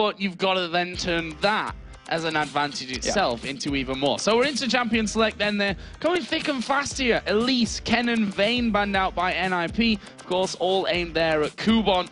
but you've got to then turn that as an advantage itself into even more. So we're into Champion Select then. They're going thick and fast here. Elise, Kennen, Vayne banned out by NIP. Of course, all aimed there at Kubon,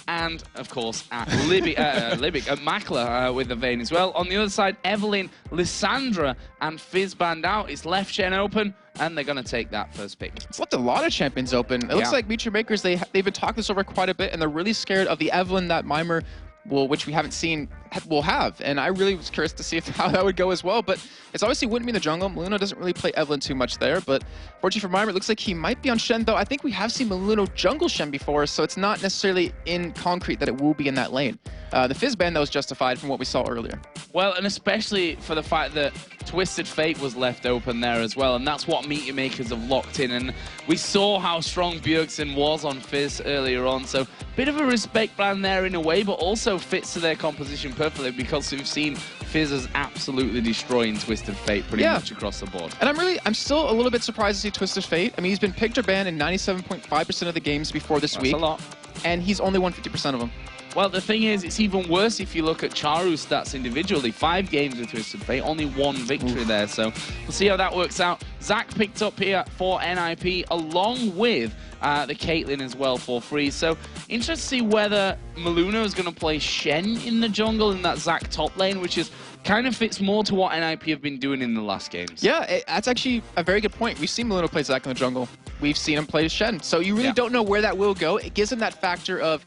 and of course at Libic, at Makler with the Vayne as well. On the other side, Evelyn, Lissandra, and Fizz banned out. It's left Shen open, and they're going to take that first pick. It's left a lot of champions open. It looks like MeetYourMakers, they've been talking this over quite a bit, and they're really scared of the Evelyn that Mimer which we haven't seen, will have. And I really was curious to see how that would go as well. But it's obviously wouldn't be in the jungle. Maluno doesn't really play Evelyn too much there. But fortunately for Mimer, it looks like he might be on Shen, though. I think we have seen Maluno jungle Shen before, so it's not necessarily in concrete that it will be in that lane. The Fizz ban, though, was justified from what we saw earlier. Well, and especially for the fact that Twisted Fate was left open there as well, and that's what MeetYourMakers have locked in. And we saw how strong Bjergsen was on Fizz earlier on, so bit of a respect ban there in a way, but also fits to their composition perfectly because we've seen Fizz as absolutely destroying Twisted Fate pretty much across the board. And I'm still a little bit surprised to see Twisted Fate. I mean, he's been picked or banned in 97.5% of the games before this week. That's a lot. And he's only won 50% of them. Well, the thing is, it's even worse if you look at Charu's stats individually. 5 games with Twisted Fate, only 1 victory there. So we'll see how that works out. Zach picked up here for NIP, along with the Caitlyn as well for free. So interesting to see whether Maluno is going to play Shen in the jungle in that Zach top lane, which is kind of fits more to what NIP have been doing in the last games. Yeah, that's actually a very good point. We've seen Maluno play Zach in the jungle. We've seen him play Shen. So you really don't know where that will go. It gives him that factor of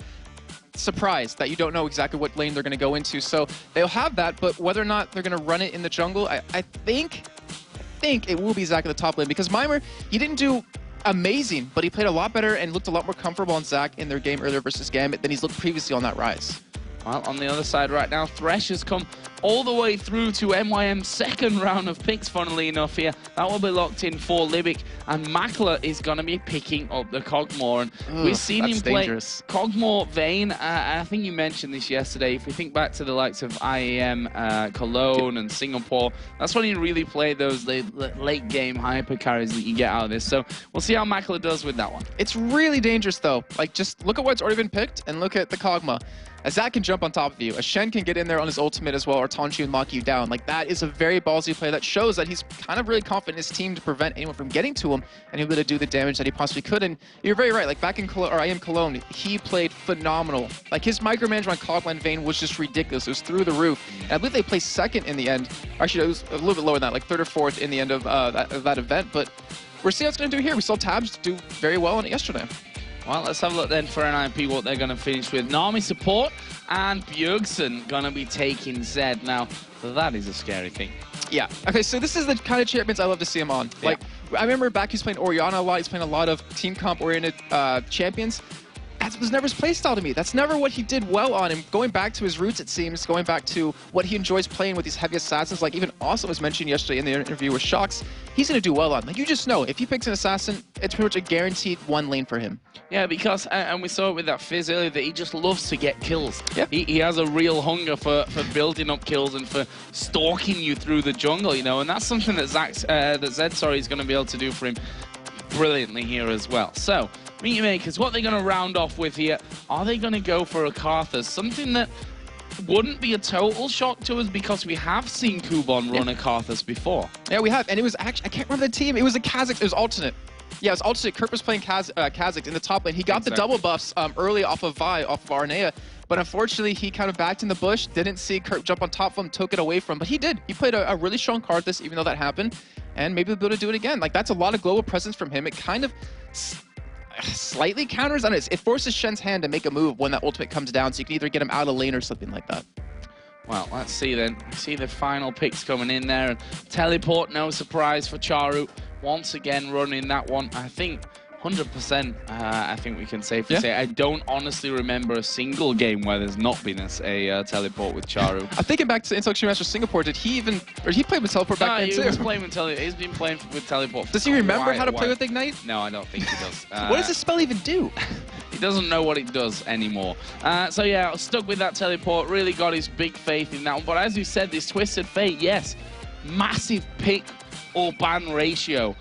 surprise that you don't know exactly what lane they're going to go into. So they'll have that, but whether or not they're going to run it in the jungle, I think it will be Zach in the top lane, because Mimer, he didn't do amazing, but he played a lot better and looked a lot more comfortable on Zach in their game earlier versus Gambit than he's looked previously on that Rise. Well, on the other side right now, Thresh has come all the way through to MYM's second round of picks, funnily enough here. That will be locked in for Libic, and Makler is going to be picking up the Kog'Maw. And we've seen him play Kog'Maw, Vayne, and I think you mentioned this yesterday. If we think back to the likes of IEM, Cologne, and Singapore, that's when he really played those late game hyper carries that you get out of this. So we'll see how Makler does with that one. It's really dangerous, though. Like, just look at what's already been picked, and look at the Kog'Maw. A Zach can jump on top of you. A Shen can get in there on his ultimate as well, or taunt you and lock you down. Like, that is a very ballsy play that shows that he's kind of really confident in his team to prevent anyone from getting to him, and he'll be able to do the damage that he possibly could. And you're very right. Like, back in Cologne, or I am Cologne, he played phenomenal. Like, his micromanagement on Kog'Maw and Vayne was just ridiculous. It was through the roof. And I believe they placed second in the end. Actually, it was a little bit lower than that, like 3rd or 4th in the end of that event. But we'll see how it's going to do here. We saw Tabs do very well on it yesterday. Well, let's have a look then for NIP, what they're going to finish with. Nami support and Bjergsen going to be taking Zed. Now, that is a scary thing. Yeah. Okay, so this is the kind of champions I love to see him on. Like, I remember back he's playing Orianna a lot. He's playing a lot of team comp-oriented champions. That was never his playstyle to me. That's never what he did well on. And going back to his roots, it seems, going back to what he enjoys playing with these heavy assassins, like even Awesome was mentioned yesterday in the interview with Shox, he's going to do well on. Like, you just know, if he picks an assassin, it's pretty much a guaranteed 1 lane for him. Yeah, because, and we saw it with that Fizz earlier, that he just loves to get kills. Yeah. He has a real hunger for building up kills and for stalking you through the jungle, you know, and that's something that Zed is going to be able to do for him brilliantly here as well. So, MeetYourMakers, what they're going to round off with here, are they going to go for a Karthus? Something that wouldn't be a total shock to us because we have seen Kubon run a Karthus before. Yeah, we have, and it was actually, I can't remember the team, it was a Kha'Zix, it was alternate. Yeah, it was alternate. Kurt was playing Kha'Zix in the top lane. He got the double buffs early off of Vi, off of Arnea, but unfortunately he kind of backed in the bush, didn't see Kurt jump on top of him, took it away from him, but he did. He played a really strong Karthus even though that happened, and maybe they'll be able to do it again. Like, that's a lot of global presence from him. It kind of slightly counters, I don't know, it forces Shen's hand to make a move when that ultimate comes down, so you can either get him out of lane or something like that. Well, let's see then. See the final picks coming in there. Teleport, no surprise for Charu. Once again running that one. I think 100%, I think we can safely say. I don't honestly remember a single game where there's not been a teleport with Charu. I'm thinking back to Intellectual Master Singapore. Did he even, or he played with teleport back then too? He was playing with teleport. He's been playing with teleport. Does he remember how to play with Ignite? No, I don't think he does. What does this spell even do? He doesn't know what it does anymore. So yeah, stuck with that teleport. Really got his big faith in that one. But as you said, this Twisted Fate, yes, massive pick or ban ratio.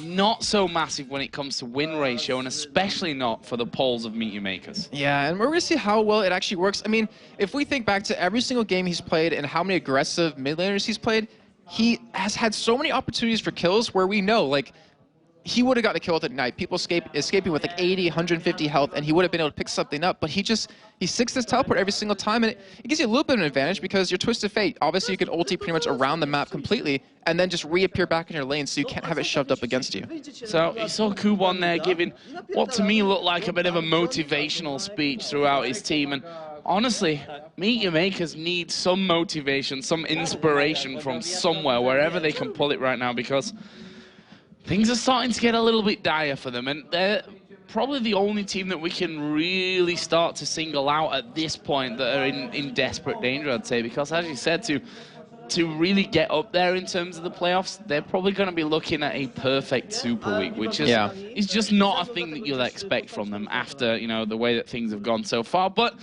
not so massive when it comes to win ratio, and especially not for the polls of MeetYourMakers. Yeah, and we're going to see how well it actually works. I mean, if we think back to every single game he's played and how many aggressive mid laners he's played, he has had so many opportunities for kills where we know, like, he would have gotten a kill with Ignite. People escaping with like 80, 150 health, and he would have been able to pick something up. But he sticks this teleport every single time, and it gives you a little bit of an advantage because you're Twisted Fate. Obviously, you can ulti pretty much around the map completely, and then just reappear back in your lane, so you can't have it shoved up against you. So you saw Kubon there giving what to me looked like a bit of a motivational speech throughout his team, and honestly, MeetYourMakers need some motivation, some inspiration from somewhere, wherever they can pull it right now, because things are starting to get a little bit dire for them, and they're probably the only team that we can really start to single out at this point that are in desperate danger, I'd say, because as you said, to really get up there in terms of the playoffs, they're probably going to be looking at a perfect Super Week, which is just not a thing that you'll expect from them after, you know, the way that things have gone so far. But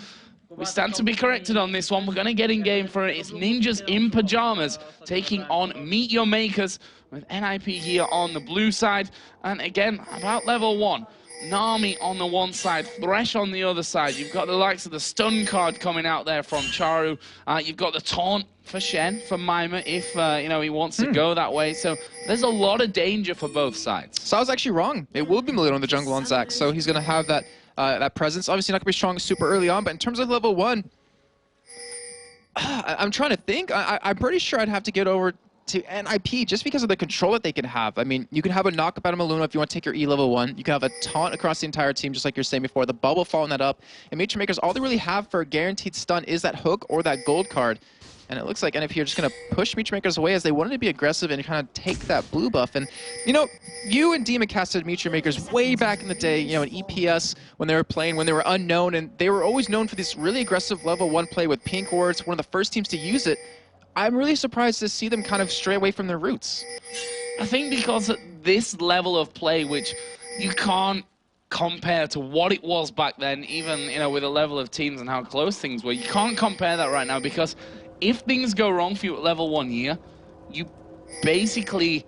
we stand to be corrected on this one. We're going to get in game for it. It's Ninjas in Pyjamas taking on MeetYourMakers with NIP here on the blue side. And again, about level 1. Nami on the one side, Thresh on the other side. You've got the likes of the stun card coming out there from Charu. You've got the taunt for Shen, for Mima, if you know, he wants to go that way. So there's a lot of danger for both sides. So I was actually wrong. It will be Melino in the jungle on Zac, so he's going to have that that presence. Obviously not going to be strong super early on, but in terms of level 1, I'm trying to think. I'm pretty sure I'd have to get over to NIP just because of the control that they can have. I mean, you can have a knockup out of Melino if you want to take your E level 1. You can have a taunt across the entire team, just like you're saying before, the bubble following that up. And MeetYourMakers, all they really have for a guaranteed stun is that hook or that gold card. And it looks like NIP are just going to push MeetYourMakers away as they wanted to be aggressive and kind of take that blue buff. And, you know, you and Demon casted MeetYourMakers way back in the day, you know, in EPS when they were playing, when they were unknown. And they were always known for this really aggressive level 1 play with pink wards, one of the first teams to use it. I'm really surprised to see them kind of stray away from their roots. I think because at this level of play, which you can't compare to what it was back then, even, you know, with the level of teams and how close things were, you can't compare that right now, because if things go wrong for you at level 1 here, you basically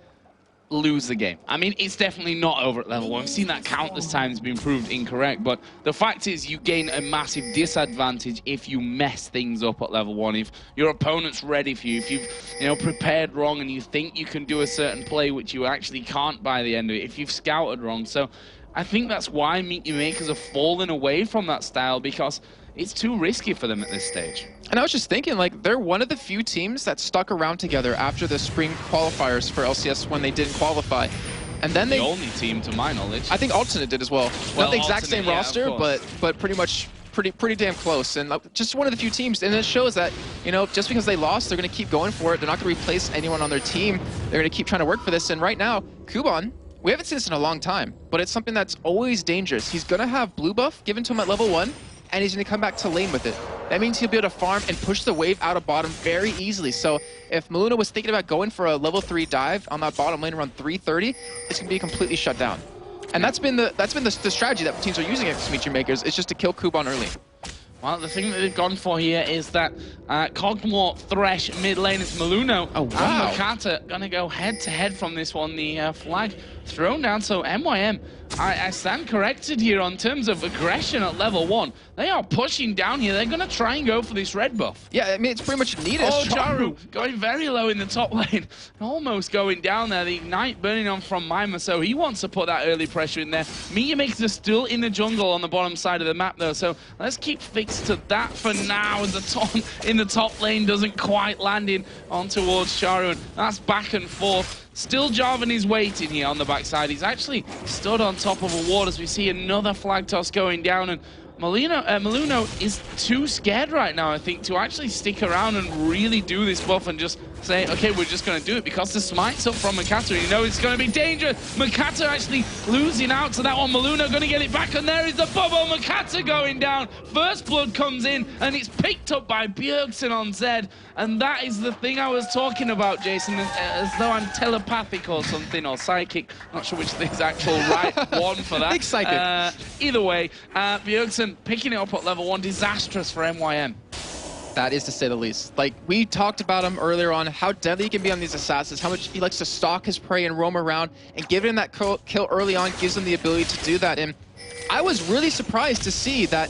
lose the game. I mean, it's definitely not over at level 1. I've seen that countless times being proved incorrect, but the fact is you gain a massive disadvantage if you mess things up at level 1. If your opponent's ready for you, if you've, you know, prepared wrong and you think you can do a certain play which you actually can't by the end of it, if you've scouted wrong. So I think that's why MeetYourMakers have fallen away from that style, because it's too risky for them at this stage. And I was just thinking, like, they're one of the few teams that stuck around together after the spring qualifiers for LCS when they didn't qualify. And then the only team, to my knowledge. I think Alternate did as well. Not the exact same roster, but pretty much pretty damn close. And just one of the few teams. And it shows that, you know, just because they lost, they're going to keep going for it. They're not going to replace anyone on their team. They're going to keep trying to work for this. And right now, Kubon, we haven't seen this in a long time, but it's something that's always dangerous. He's going to have blue buff given to him at level 1. And he's going to come back to lane with it. That means he'll be able to farm and push the wave out of bottom very easily. So if Melino was thinking about going for a level 3 dive on that bottom lane around 330, it's going to be completely shut down. And that's been the strategy that teams are using against MeetYourMakers, is just to kill Kubon early. Well, the thing that they've gone for here is that Cogmore, Thresh, mid lane is Melino, and Makata going to go head-to-head from this one. The flag thrown down, so MYM, I stand corrected here on terms of aggression at level 1. They are pushing down here. They're going to try and go for this red buff. Yeah, I mean, it's pretty much needed. Oh, Charu going very low in the top lane. Almost going down there. The Ignite burning on from Mima, so he wants to put that early pressure in there. MeetYourMakers are still in the jungle on the bottom side of the map, though, so let's keep fixed to that for now. The taunt in the top lane doesn't quite land in on towards Charu, and that's back and forth. Still Jarvan is waiting here on the backside. He's actually stood on top of a ward as we see another flag toss going down, and Melino is too scared right now, I think, to actually stick around and really do this buff and just say, okay, we're just going to do it, because the smite's up from Makata. You know it's going to be dangerous. Makata actually losing out to that one. Melino going to get it back, and there is the bubble. Makata going down. First blood comes in, and it's picked up by Bjergsen on Zed. And that is the thing I was talking about, Jason, as though I'm telepathic or something, or psychic. Not sure which is the actual right one for that. Big psychic. Either way, Bjergsen picking it up at level 1. Disastrous for MYM. That is to say the least. Like, we talked about him earlier on, how deadly he can be on these assassins, how much he likes to stalk his prey and roam around, and giving him that kill early on gives him the ability to do that. And I was really surprised to see that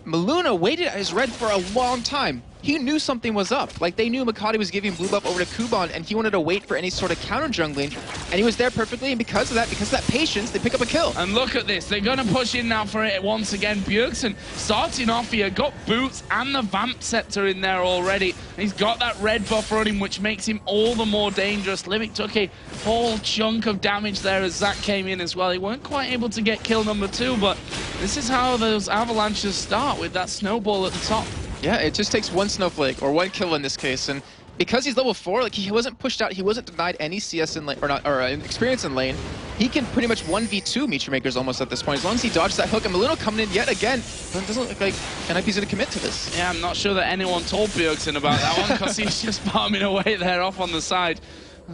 Maluna waited at his red for a long time. He knew something was up. Like, they knew Makati was giving blue buff over to Kuban, and he wanted to wait for any sort of counter jungling, and he was there perfectly, and because of that patience, they pick up a kill. And look at this, they're gonna push in now for it once again. Bjergsen starting off here, got boots and the Vamp Scepter in there already. He's got that red buff running, which makes him all the more dangerous. Libic took a whole chunk of damage there as Zach came in as well. He weren't quite able to get kill number 2, but this is how those avalanches start, with that snowball at the top. Yeah, it just takes one snowflake, or one kill in this case, and because he's level 4, like, he wasn't pushed out, he wasn't denied any CS in lane, or experience in lane. He can pretty much 1v2 MeetYourMakers almost at this point, as long as he dodges that hook. And Maluna coming in yet again, but it doesn't look like NIP's going to commit to this. Yeah, I'm not sure that anyone told Bjergsen about that one, because he's just farming away there off on the side.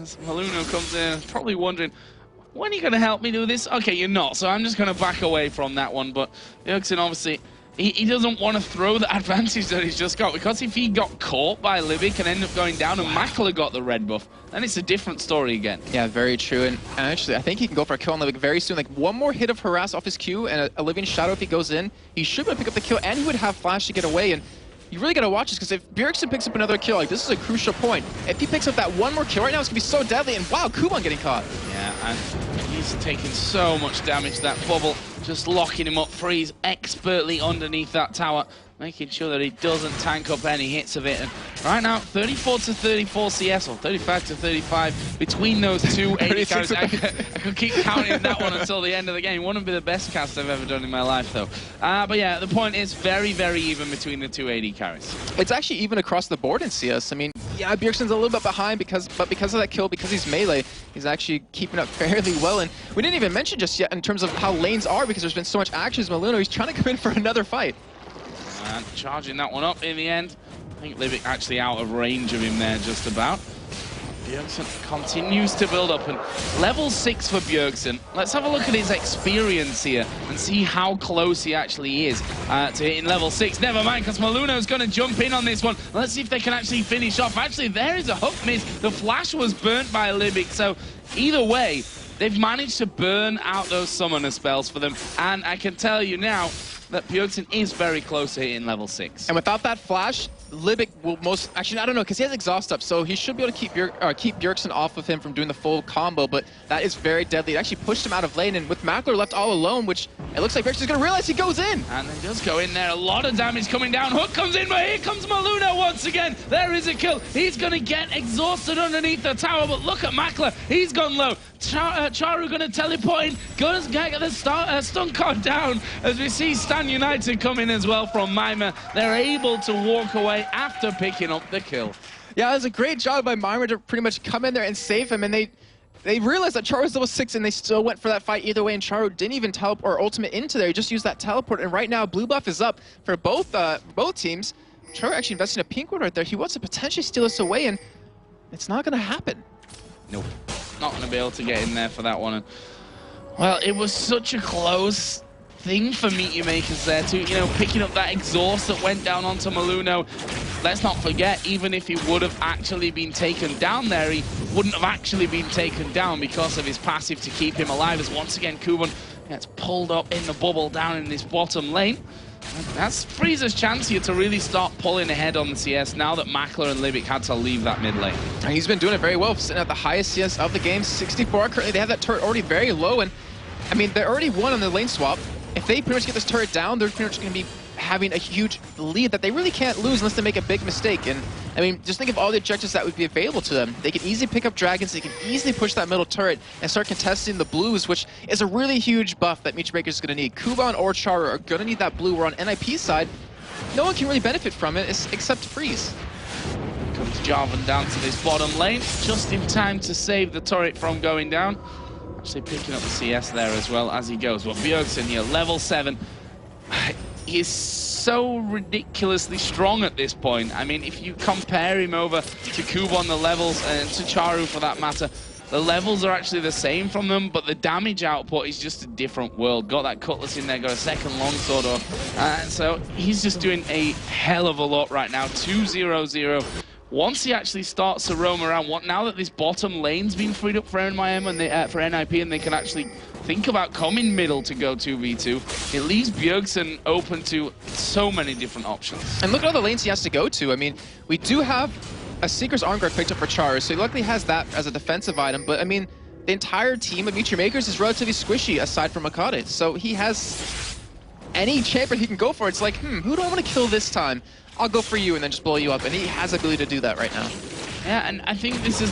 As Maluna comes in, probably wondering, when are you going to help me do this? Okay, you're not, so I'm just going to back away from that one. But Bjergsen obviously, he doesn't want to throw the advantage that he's just got, because if he got caught by Libic and ended up going down and Makler got the red buff, then it's a different story again. Yeah, very true. And actually, I think he can go for a kill on Libic very soon. Like, one more hit of Harass off his Q and a Living Shadow if he goes in, he should be able to pick up the kill, and he would have Flash to get away. And you really got to watch this, because if Bjergsen picks up another kill, like, this is a crucial point. If he picks up that one more kill right now, it's going to be so deadly. And wow, Kuban getting caught. Yeah, and he's taking so much damage. That bubble just locking him up. Freeze expertly underneath that tower, making sure that he doesn't tank up any hits of it. And right now, 34 to 34 CS, or 35 to 35 between those two 80 carries. I could keep counting that one until the end of the game. It wouldn't be the best cast I've ever done in my life, though. But yeah, the point is very, very even between the two 80 carries. It's actually even across the board in CS. I mean, yeah, Bjergsen's a little bit behind, because of that kill, because he's melee, he's actually keeping up fairly well. And we didn't even mention just yet in terms of how lanes are, because there's been so much action. Maluna, he's trying to come in for another fight. And charging that one up in the end. I think Libic actually out of range of him there just about. Bjergsen continues to build up, and level 6 for Bjergsen. Let's have a look at his experience here and see how close he actually is to hitting level 6. Never mind, because Maluno's going to jump in on this one. Let's see if they can actually finish off. Actually, there is a hook miss. The flash was burnt by Libic, so either way, they've managed to burn out those summoner spells for them. And I can tell you now that Bjergsen is very close to hitting level 6. And without that flash, Libic will most... Actually, I don't know, because he has exhaust up, so he should be able to keep Bjergsen off of him from doing the full combo, but that is very deadly. It actually pushed him out of lane, and with Makler left all alone, which it looks like Bjergsen's going to realize he goes in. And he does go in there. A lot of damage coming down. Hook comes in, but here comes Maluna once again. There is a kill. He's going to get exhausted underneath the tower, but look at Makler. He's gone low. Charu going to teleport in. Goes get the stun card down as we see Stan United come in as well from Mima. They're able to walk away after picking up the kill. Yeah, it was a great job by Mima to pretty much come in there and save him, and they realized that Charu was level 6, and they still went for that fight either way, and Charu didn't even teleport or ultimate into there. He just used that teleport, and right now blue buff is up for both teams. Charu actually investing a pink one right there. He wants to potentially steal this away, and it's not going to happen. Nope. Not going to be able to get in there for that one. And, well, it was such a close thing for MeetYourMakers there too. You know, picking up that exhaust that went down onto Maluno. Let's not forget, even if he would have actually been taken down there, he wouldn't have actually been taken down because of his passive to keep him alive, as once again Kuban gets pulled up in the bubble down in this bottom lane. And that's Freezer's chance here to really start pulling ahead on the CS now that Makler and Libic had to leave that mid lane. And he's been doing it very well, sitting at the highest CS of the game, 64. Currently, they have that turret already very low, and I mean, they already won on the lane swap. If they pretty much get this turret down, they're pretty much going to be having a huge lead that they really can't lose unless they make a big mistake. And I mean, just think of all the objectives that would be available to them. They can easily pick up dragons, they can easily push that middle turret and start contesting the blues, which is a really huge buff that MeetYourMakers is going to need. Kuban or Charu are going to need that blue, where on NIP's side, no one can really benefit from it except Freeze. Comes Jarvan down to this bottom lane, just in time to save the turret from going down. Actually picking up the CS there as well as he goes. Well, Bjergsen here, level 7. He is so ridiculously strong at this point. I mean, if you compare him over to Kuban, the levels, and to Charu for that matter, The levels are actually the same from them, but the damage output is just a different world. Got that cutlass in there, got a second longsword off. So he's just doing a hell of a lot right now. 2-0-0. Once he actually starts to roam around, now that this bottom lane's been freed up for NYM and for NIP, and they can actually think about coming middle to go 2v2, it leaves Bjergsen open to so many different options. And look at all the lanes he has to go to. I mean, we do have a Seeker's Arm Guard picked up for Charu, so he luckily has that as a defensive item, but I mean, the entire team of MeetYourMakers is relatively squishy aside from Akade, so he has any champion he can go for. It's like, who do I want to kill this time? I'll go for you and then just blow you up, and he has the ability to do that right now. Yeah, and I think this is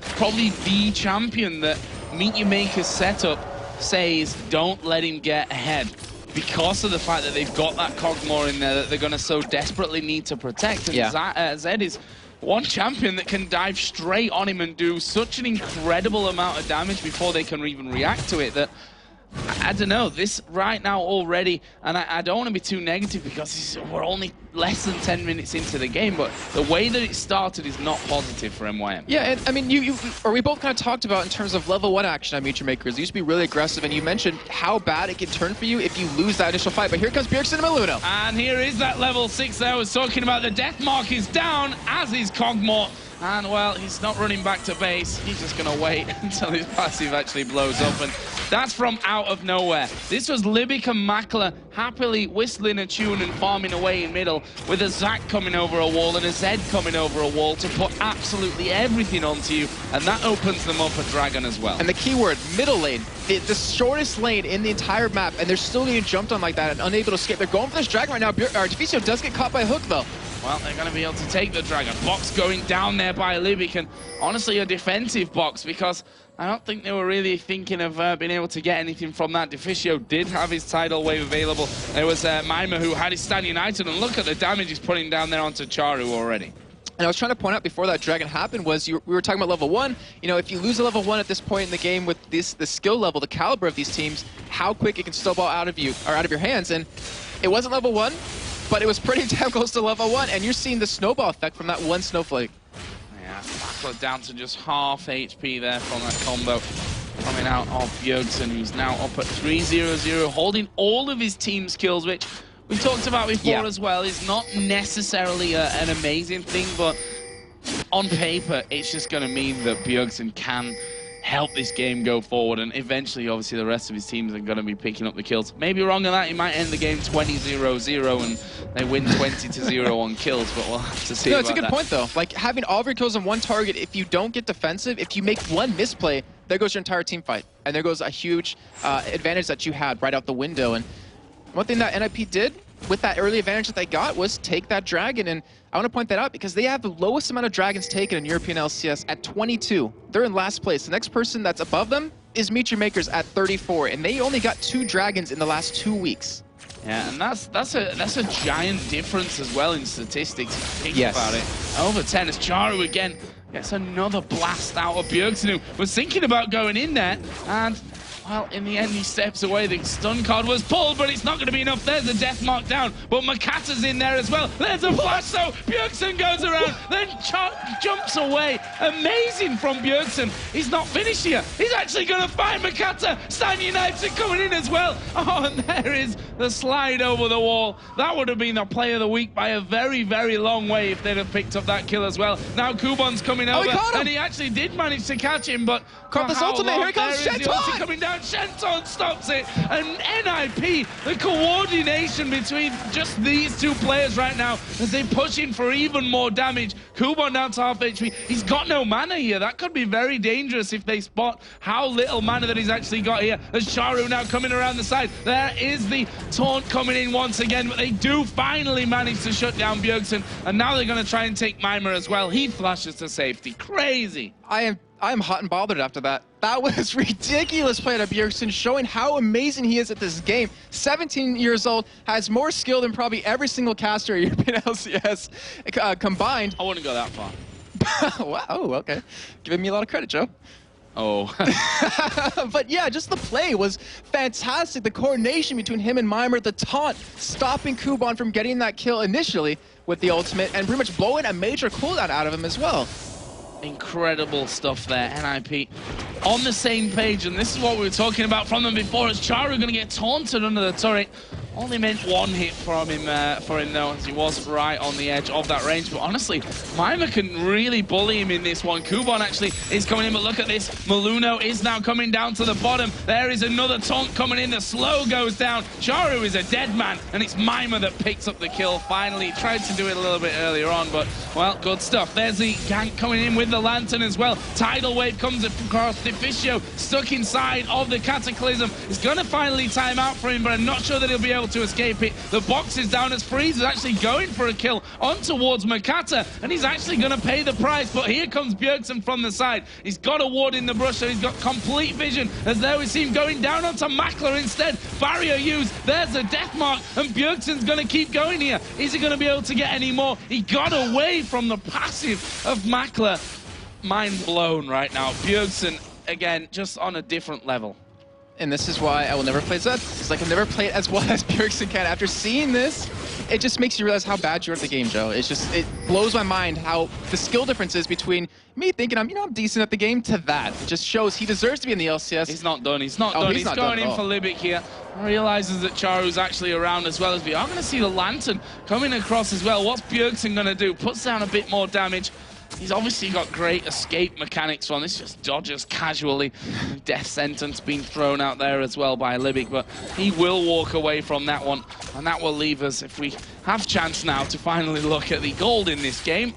probably the champion that MeetYourMakers setup says don't let him get ahead, because of the fact that they've got that Kog'Maw in there that they're going to so desperately need to protect. And Zed is one champion that can dive straight on him and do such an incredible amount of damage before they can even react to it that I don't know, this right now already, and I don't want to be too negative because we're only less than 10 minutes into the game, but the way that it started is not positive for MYM. Yeah, and I mean, we both kind of talked about in terms of level 1 action on MeetYourMakers. It used to be really aggressive, and you mentioned how bad it can turn for you if you lose that initial fight, but here comes Bjergsen and Maluno. And here is that level 6 that I was talking about. The death mark is down, as is Kog'Maw. And, well, he's not running back to base. He's just going to wait until his passive actually blows up. And that's from out of nowhere. This was Libic and Makler happily whistling a tune and farming away in middle, with a Zac coming over a wall and a Zed coming over a wall to put absolutely everything onto you. And that opens them up a Dragon as well. And the keyword, middle lane. The shortest lane in the entire map, and they're still getting jumped on like that and unable to escape. They're going for this Dragon right now. Deficio does get caught by a hook, though. Well, they're going to be able to take the Dragon. Box going down there by Libic, and honestly a defensive box, because I don't think they were really thinking of being able to get anything from that. Deficio did have his tidal wave available. There was Mima who had his Stand United, and look at the damage he's putting down there onto Charu already. And I was trying to point out before that Dragon happened was we were talking about level 1. You know, if you lose a level 1 at this point in the game with the skill level, the caliber of these teams, how quick it can snowball out of you or out of your hands. And it wasn't level 1. But it was pretty damn close to level 1, and you're seeing the snowball effect from that one snowflake. Yeah, Makler down to just half HP there from that combo coming out of Bjergsen, who's now up at 3-0-0, holding all of his team's kills, which we talked about before as well, is not necessarily an amazing thing, but on paper, it's just going to mean that Bjergsen can help this game go forward, and eventually obviously the rest of his teams are going to be picking up the kills. Maybe wrong on that, he might end the game 20-0-0 and they win 20-0 on kills, but we'll have to see. No, it's a good point though. Like, having all of your kills on one target, if you don't get defensive, if you make one misplay, there goes your entire team fight, and there goes a huge advantage that you had right out the window. And one thing that NIP did with that early advantage that they got was take that Dragon, and I want to point that out because they have the lowest amount of Dragons taken in European LCS at 22. They're in last place. The next person that's above them is MeetYourMakers at 34, and they only got 2 Dragons in the last 2 weeks. Yeah, and that's a giant difference as well in statistics. Think about it. Over 10 as Charu again gets another blast out of Bjergsen, who was thinking about going in there, and well, in the end, he steps away. The stun card was pulled, but it's not going to be enough. There's a death mark down, but Makata's in there as well. There's a flash, though. Bjergsen goes around, then jumps away. Amazing from Bjergsen. He's not finished here. He's actually going to find Makata. Stand United coming in as well. Oh, and there is the slide over the wall. That would have been the play of the week by a very, very long way if they'd have picked up that kill as well. Now Kubon's coming over, and he actually did manage to catch him, but caught this ultimate. Here he comes, Shenton coming down. Shenton stops it, and NIP, the coordination between just these two players right now as they push in for even more damage. Kubon down to half HP. He's got no mana here. That could be very dangerous if they spot how little mana that he's actually got here. As Charu now coming around the side. There is the taunt coming in once again, but they do finally manage to shut down Bjergsen, and now they're going to try and take Mima as well. He flashes to safety. Crazy. I am hot and bothered after that. That was ridiculous play out of Bjergsen, showing how amazing he is at this game. 17 years old, has more skill than probably every single caster at European LCS combined. I wouldn't go that far. Wow, okay. Giving me a lot of credit, Joe. Oh. But yeah, just the play was fantastic. The coordination between him and Mima, the taunt, stopping Kubon from getting that kill initially with the ultimate, and pretty much blowing a major cooldown out of him as well. Incredible stuff there, NIP on the same page, and this is what we were talking about from them before. As Charu going to get taunted under the turret. Only meant one hit from him, though, as he was right on the edge of that range. But honestly, Mima can really bully him in this one. Kubon actually is coming in, but look at this. Maluno is now coming down to the bottom. There is another taunt coming in. The slow goes down. Charu is a dead man, and it's Mima that picks up the kill. Finally, tried to do it a little bit earlier on, but, well, good stuff. There's the gank coming in with the Lantern as well. Tidal Wave comes across. Deficio stuck inside of the Cataclysm. It's going to finally time out for him, but I'm not sure that he'll be able to escape it. The box is down as Freeze is actually going for a kill on towards Makata, and he's actually going to pay the price. But here comes Bjergsen from the side. He's got a ward in the brush, so he's got complete vision. As there we see him going down onto Makler instead. Barrier used. There's a death mark, and Bjergsen's going to keep going here. Is he going to be able to get any more? He got away from the passive of Makler. Mind blown right now. Bjergsen, again, just on a different level. And this is why I will never play Zed. Because I can never play it as well as Bjergsen can. After seeing this, it just makes you realize how bad you are at the game, Joe. It's just, it blows my mind how the skill difference is between me thinking I'm decent at the game to that. It just shows he deserves to be in the LCS. He's not done. He's not done. He's going in for Libic here. Realizes that Charu's actually around as well as we are going to see the Lantern coming across as well. What's Bjergsen going to do? Puts down a bit more damage. He's obviously got great escape mechanics from this, just dodges casually. Death sentence being thrown out there as well by Libic, but he will walk away from that one, and that will leave us, if we have chance now to finally look at the gold in this game,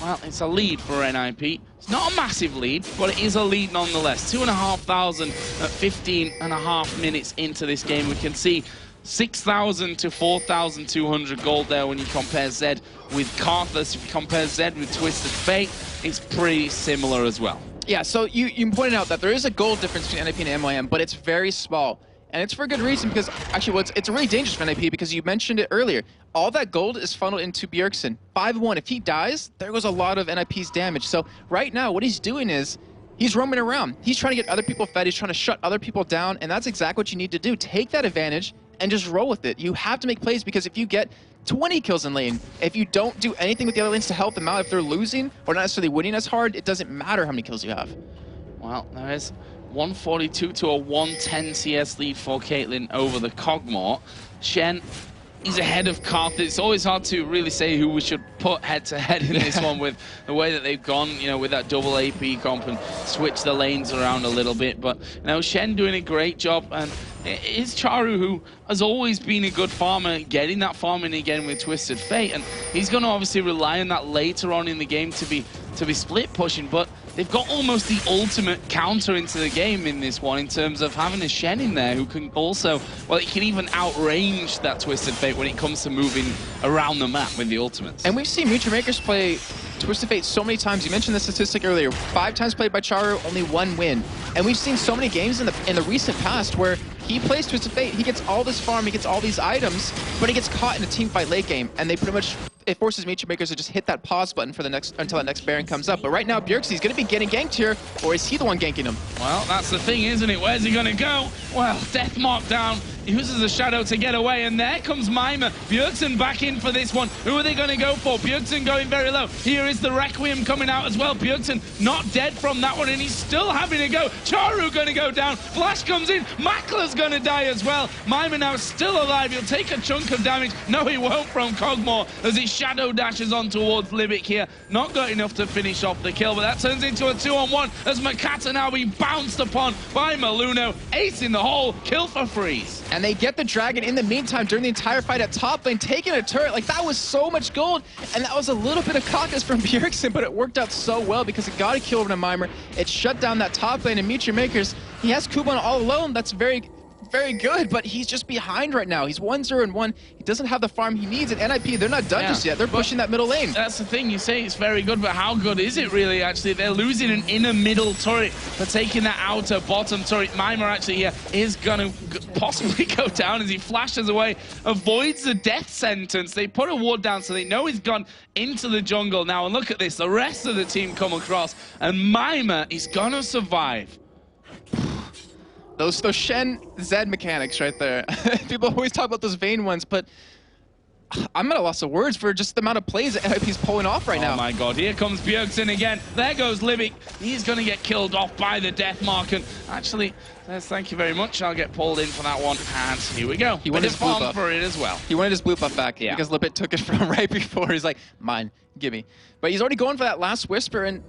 well, it's a lead for NIP. It's not a massive lead, but it is a lead nonetheless. 2,500 at 15.5 minutes into this game. We can see 6,000 to 4,200 gold there when you compare Zed with Karthus. If you compare Zed with Twisted Fate, it's pretty similar as well. Yeah, so you pointed out that there is a gold difference between NIP and MYM, but it's very small. And it's for a good reason, because actually, well, it's really dangerous for NIP because you mentioned it earlier. All that gold is funneled into Bjergsen. 5-1, if he dies, there goes a lot of NIP's damage. So right now, what he's doing is he's roaming around. He's trying to get other people fed. He's trying to shut other people down, and that's exactly what you need to do. Take that advantage and just roll with it. You have to make plays, because if you get 20 kills in lane, if you don't do anything with the other lanes to help them out, if they're losing or not necessarily winning as hard, it doesn't matter how many kills you have. Well, there is 142 to a 110 CS lead for Caitlyn over the Kog'Maw. Shen, he's ahead of Karthus. It's always hard to really say who we should put head-to-head in this one with the way that they've gone, with that double AP comp and switch the lanes around a little bit. But, Shen doing a great job, and it's Charu, who has always been a good farmer, getting that farming again with Twisted Fate, and he's going to obviously rely on that later on in the game to be split pushing, but they've got almost the ultimate counter into the game in this one in terms of having a Shen in there who can also, well, he can even outrange that Twisted Fate when it comes to moving around the map with the ultimates. And we've seen MeetYourMakers play Twisted Fate so many times. You mentioned the statistic earlier. 5 times played by Charu, only 1 win. And we've seen so many games in the recent past where he plays Twisted Fate, he gets all this farm, he gets all these items, but he gets caught in a team fight late game, and they pretty much, it forces MeetYourMakers to just hit that pause button for until that next Baron comes up. But right now, Bjergsen's going to be getting ganked here, or is he the one ganking him? Well, that's the thing, isn't it? Where's he going to go? Well, death mark down. He uses a shadow to get away, and there comes Mima. Bjergsen back in for this one. Who are they going to go for? Bjergsen going very low. Here is the Requiem coming out as well. Bjergsen not dead from that one, and he's still having to go. Charu going to go down. Flash comes in. Makler's going to die as well. Mima now still alive. He'll take a chunk of damage. No, he won't from Kog'Maw as he shadow dashes on towards Libic here. Not got enough to finish off the kill, but that turns into a 2-on-1 as Makata now being bounced upon by Maluno. Ace in the hole. Kill for Freeze. And they get the dragon in the meantime during the entire fight at top lane, taking a turret. Like, that was so much gold, and that was a little bit of caucus from Bjergsen, but it worked out so well because it got a kill over to Mimer. It shut down that top lane, and MeetYourMakers, he has Kubon all alone. That's very, very good, but he's just behind right now. He's 1-0-1. He doesn't have the farm he needs, and NIP, they're not done just yet. They're pushing that middle lane. That's the thing. You say it's very good, but how good is it really, actually? They're losing an inner middle turret. They're taking that outer bottom turret. Mimer actually here is going to possibly go down as he flashes away, avoids the death sentence. They put a ward down, so they know he's gone into the jungle now. And look at this. The rest of the team come across, and Mimer is going to survive. Those Shen Zed mechanics right there. People always talk about those Vayne ones, but I'm at a loss of words for just the amount of plays that NIP's pulling off right now. Oh my god, here comes Bjergsen again. There goes Libic. He's going to get killed off by the death mark. And actually, thank you very much. I'll get pulled in for that one. And here we go. He wanted his blue buff for it as well. He wanted his blue buff back because Libic took it from right before. He's like, mine, gimme. But he's already going for that last Whisper, and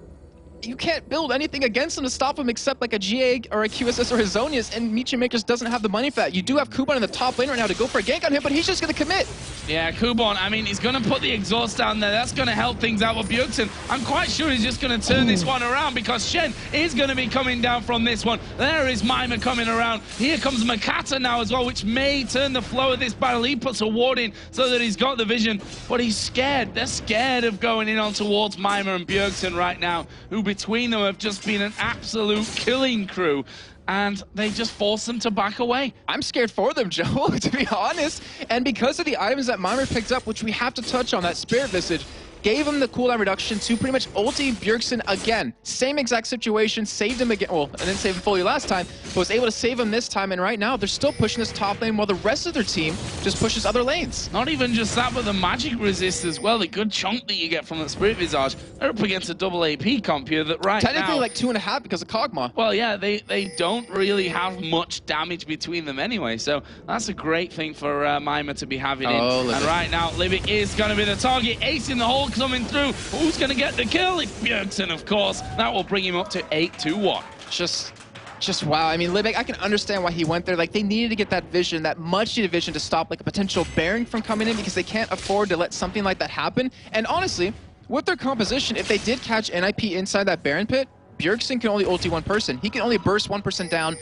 you can't build anything against him to stop him except like a GA or a QSS or a Zonius, and MeetYourMakers doesn't have the money for that. You do have Kuban in the top lane right now to go for a gank on him, but he's just going to commit. Yeah, Kuban, I mean, he's going to put the exhaust down there. That's going to help things out with Bjergsen. I'm quite sure he's just going to turn this one around because Shen is going to be coming down from this one. There is Mima coming around. Here comes Makata now as well, which may turn the flow of this battle. He puts a ward in so that he's got the vision, but he's scared. They're scared of going in on towards Mima and Bjergsen right now, who between them have just been an absolute killing crew, and they just force them to back away. I'm scared for them, Joe, to be honest. And because of the items that Mimir picked up, which we have to touch on, that Spirit Visage, gave him the cooldown reduction to pretty much ulti Bjergsen again. Same exact situation, saved him again. Well, I didn't save him fully last time, but was able to save him this time. And right now, they're still pushing this top lane while the rest of their team just pushes other lanes. Not even just that, but the magic resist as well. The good chunk that you get from the Spirit Visage. They're up against a double AP comp here that right Technically now, like 2.5 because of Kog'Maw. Well, yeah, they don't really have much damage between them anyway, so that's a great thing for Mima to be having in. And right now, Libic is going to be the target. Ace in the hole coming through. Who's going to get the kill? It's Bjergsen, of course. That will bring him up to 8-1. Just wow. I mean, Libic, I can understand why he went there. Like, they needed to get that vision, that much-needed vision to stop like a potential Baron from coming in because they can't afford to let something like that happen. And honestly, with their composition, if they did catch NIP inside that Baron pit, Bjergsen can only ulti one person. He can only burst one person down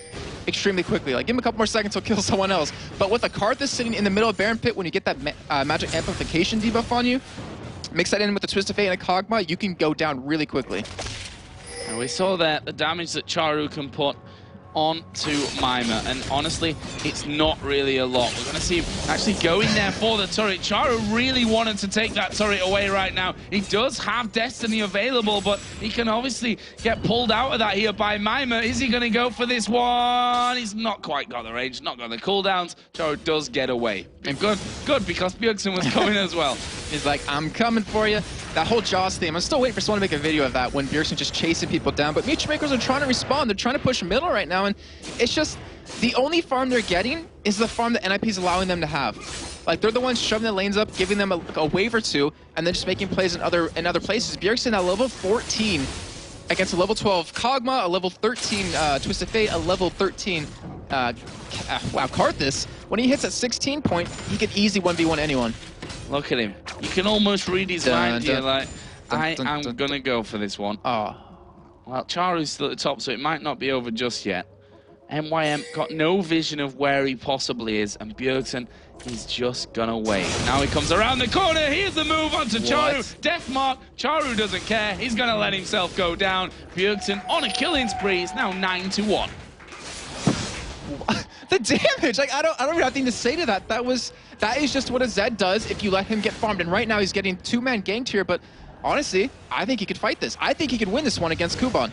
extremely quickly. Like, give him a couple more seconds, he'll kill someone else. But with a card that's sitting in the middle of Baron pit, when you get that magic amplification debuff on you, mix that in with the Twist of Fate and a Kog'Maw, you can go down really quickly. And we saw that the damage that Charu can put onto Mima, and honestly, it's not really a lot. We're going to see him actually going there for the turret. Charu really wanted to take that turret away right now. He does have Destiny available, but he can obviously get pulled out of that here by Mima. Is he going to go for this one? He's not quite got the range, not got the cooldowns. Charu does get away. And good, because Bjergsen was coming as well. He's like, I'm coming for you. That whole Jaws theme, I'm still waiting for someone to make a video of that when Bjergsen just chasing people down. But MeetYourMakers are trying to respond. They're trying to push middle right now, and it's just the only farm they're getting is the farm that NIP is allowing them to have. Like, they're the ones shoving the lanes up, giving them a wave or two, and then just making plays in other places. Bjergsen at level 14 against a level 12 Kog'Maw, a level 13 Twist of Fate, a level 13 wow, Karthus. When he hits at 16 point, he could easily 1v1 anyone. Look at him. You can almost read his mind here, like, I'm going to go for this one. Oh. Well, Charu's still at the top, so it might not be over just yet. MYM got no vision of where he possibly is, and Bjergsen is just going to wait. Now he comes around the corner. Here's the move onto Charu. Death mark. Charu doesn't care. He's going to let himself go down. Bjergsen on a killing spree. It's now 9-1. The damage! Like, I don't even have anything to say to that. That is just what a Zed does if you let him get farmed. And right now he's getting two-man ganked here, but honestly, I think he could fight this. I think he could win this one against Kuban.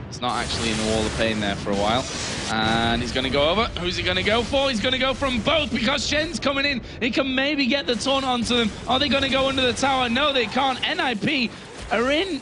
He's not actually in the wall of pain there for a while. And he's going to go over. Who's he going to go for? He's going to go from both because Shen's coming in. He can maybe get the taunt onto them. Are they going to go under the tower? No, they can't. NIP are in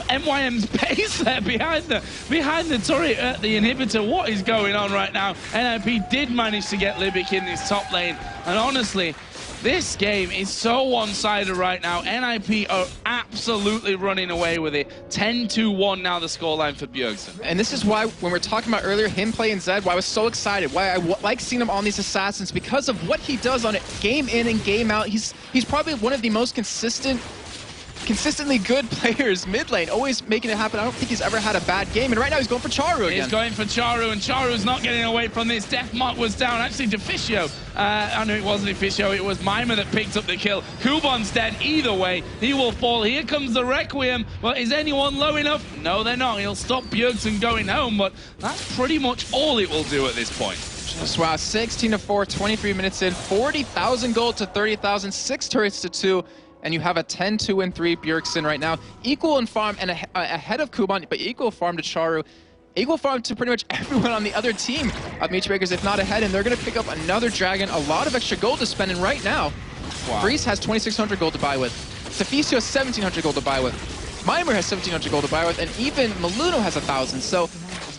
MYM's base there behind the turret at the inhibitor. What is going on right now? NIP did manage to get Libic in this top lane. And honestly, this game is so one-sided right now. NIP are absolutely running away with it. 10-1 now the scoreline for Bjergsen. And this is why, when we were talking about earlier, him playing Zed, why I was so excited, why I like seeing him on these Assassins, because of what he does on it, game in and game out. He's probably one of the most consistently good players mid lane, always making it happen. I don't think he's ever had a bad game, and right now he's going for Charu again. He's going for Charu, and Charu's not getting away from this. Death mark was down. Actually, Deficio. I know it wasn't Deficio, it was Mima that picked up the kill. Kuban's dead either way. He will fall. Here comes the Requiem. But is anyone low enough? No, they're not. He'll stop Bjergsen going home, but that's pretty much all it will do at this point. Just wow, 16-4, 23 minutes in, 40,000 gold to 30,000, 6 turrets to 2. And you have a 10-2-3 Bjergsen right now. Equal in farm and ahead of Kuban, but equal farm to Charu. Equal farm to pretty much everyone on the other team of MeetYourMakers, if not ahead. And they're going to pick up another dragon. A lot of extra gold to spend. And right now, Wow. Freeze has 2,600 gold to buy with. Deficio has 1,700 gold to buy with. Meimer has 1,700 gold to buy with, and even Maluno has 1,000. So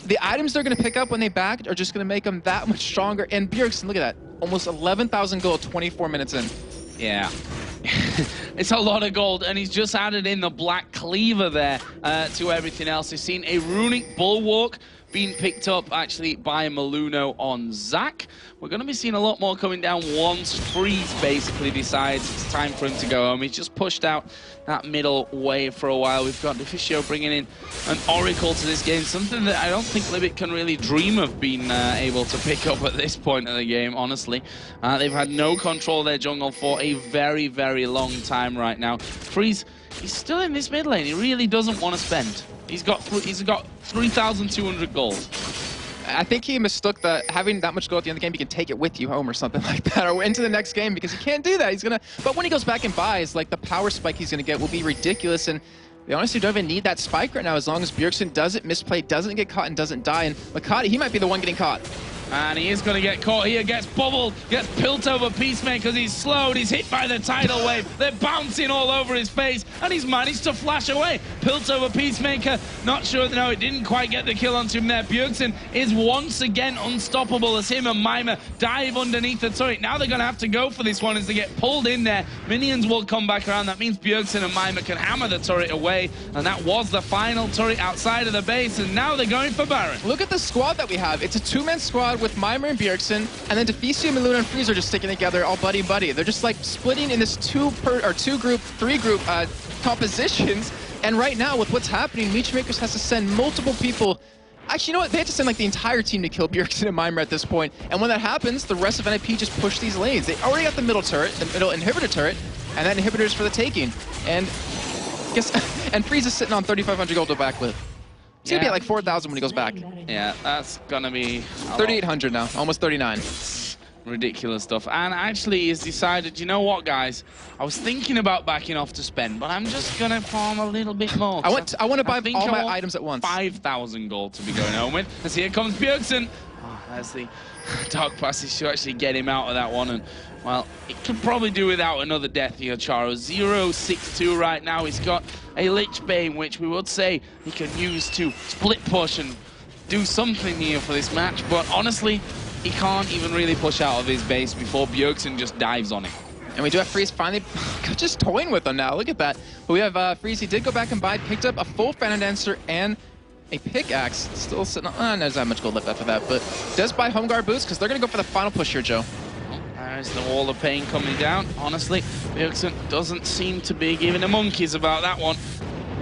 the items they're going to pick up when they back are just going to make them that much stronger. And Bjergsen, look at that, almost 11,000 gold 24 minutes in. Yeah. It's a lot of gold, and he's just added in the black cleaver there to everything else. He's seen a runic bulwark being picked up actually by Maluno on Zac. We're going to be seeing a lot more coming down once Freeze basically decides it's time for him to go home. He's just pushed out that middle wave for a while. We've got Deficio bringing in an Oracle to this game, something that I don't think Libic can really dream of being able to pick up at this point of the game, honestly. They've had no control of their jungle for a very, very long time right now. Freeze, he's still in this mid lane. He really doesn't want to spend. He's got 3,200 gold. I think he mistook that having that much gold at the end of the game, you can take it with you home or something like that, or into the next game, because he can't do that. He's gonna, but when he goes back and buys, like the power spike he's gonna get will be ridiculous, and they honestly don't even need that spike right now as long as Bjergsen doesn't misplay, doesn't get caught, and doesn't die. And Makati, he might be the one getting caught. And he is going to get caught here, gets bubbled, gets pilt over Peacemaker, he's slowed, he's hit by the tidal wave, they're bouncing all over his face, and he's managed to flash away. Pilt over Peacemaker, not sure, no, it didn't quite get the kill onto him there. Bjergsen is once again unstoppable as him and Meimer dive underneath the turret. Now they're going to have to go for this one as they get pulled in there. Minions will come back around, that means Bjergsen and Meimer can hammer the turret away, and that was the final turret outside of the base, and now they're going for Baron. Look at the squad that we have. It's a two-man squad with Meimer and Bjergsen, and then Deficio, Maluno, and Freeze are just sticking together all buddy-buddy. They're just like splitting in this three group compositions, and right now with what's happening, MeetYourMakers has to send multiple people. Actually, you know what? They have to send like the entire team to kill Bjergsen and Meimer at this point, and when that happens, the rest of NIP just push these lanes. They already got the middle turret, the middle inhibitor turret, and that inhibitor is for the taking. And and Freeze is sitting on 3,500 gold to back with. He's gonna be at like 4,000 when he goes back. Yeah, that's gonna be 3,800 now, almost 39. Ridiculous stuff. And actually he's decided, you know what, guys? I was thinking about backing off to spend, but I'm just gonna farm a little bit more. I want to buy all my items at once. 5,000 gold to be going home with. As here comes Bjergsen. Oh, there's the dark passage to actually get him out of that one. And well, it could probably do without another death here, Charo. 0-6-2 right now. He's got a Lich Bane, which we would say he can use to split push and do something here for this match. But honestly, he can't even really push out of his base before Bjergsen just dives on it. And we do have Freeze finally just toying with them now. Look at that. But we have Freeze. He did go back and buy, picked up a full Phantom Dancer and a pickaxe. Still sitting on, there's not much gold left after that, but does buy Home Guard boots because they're going to go for the final push here, Joe. There's the wall of pain coming down. Honestly, Bjergsen doesn't seem to be giving a monkeys about that one.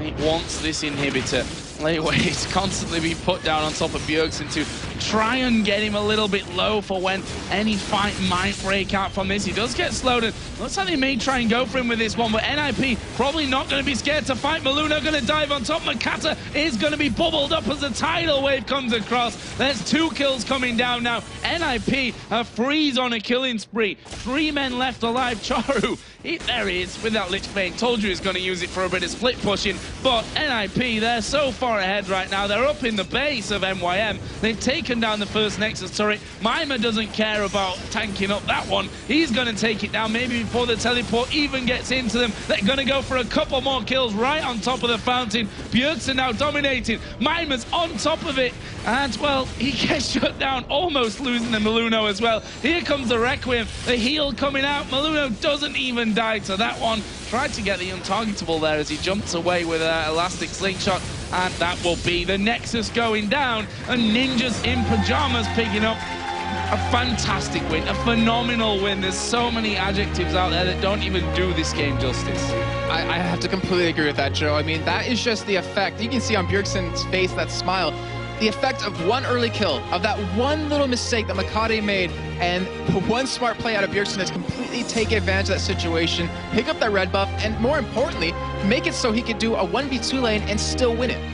He wants this inhibitor. Lateways constantly being put down on top of Bjergsen to try and get him a little bit low for when any fight might break out from this. He does get slowed, and looks like they may try and go for him with this one, but NIP probably not going to be scared to fight. Maluno going to dive on top. Makata is going to be bubbled up as the tidal wave comes across. There's 2 kills coming down now. NIP Freeze on a killing spree. 3 men left alive. Charu, there he is with that Lich Bane. Told you he's going to use it for a bit of split pushing, but NIP, they're so far ahead right now. They're up in the base of MYM. They've taken down the first Nexus turret. Meimer doesn't care about tanking up that one. He's going to take it down maybe before the teleport even gets into them. They're going to go for a couple more kills right on top of the fountain. Bjergsen now dominating. Meimer's on top of it. And, well, he gets shut down, almost losing the Maluno as well. Here comes the Requiem. The heal coming out. Maluno doesn't even die to that one. Tried to get the untargetable there as he jumps away with an elastic slingshot. And that will be the Nexus going down. And Ninjas in Pyjamas picking up a fantastic win, a phenomenal win. There's so many adjectives out there that don't even do this game justice. I have to completely agree with that, Joe. I mean, that is just the effect. You can see on Bjergsen's face that smile. The effect of one early kill, of that one little mistake that Makade made, and one smart play out of Bjergsen that's completely take advantage of that situation, pick up that red buff, and more importantly, make it so he could do a 1v2 lane and still win it.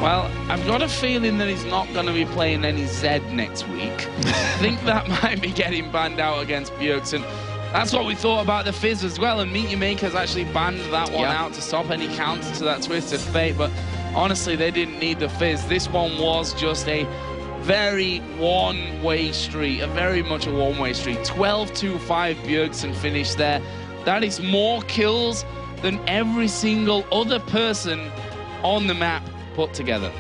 Well, I've got a feeling that he's not going to be playing any Zed next week. I think that might be getting banned out against Bjergsen. That's what we thought about the Fizz as well, and MeetYourMakers actually banned that one out to stop any counter to that Twisted Fate, but honestly, they didn't need the Fizz. This one was just a very one-way street, very much a one-way street. 12-2-5 Bjergsen finished there. That is more kills than every single other person on the map put together.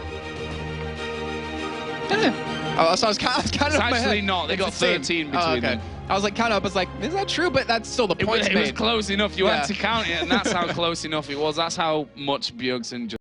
Oh, so I was counting It's up my actually head. not. They got 13 between them. I was like, counting up. I was like, is that true? But that's still the point. It was close enough. You had Yeah. to count it, and that's how close enough it was. That's how much Bjergsen just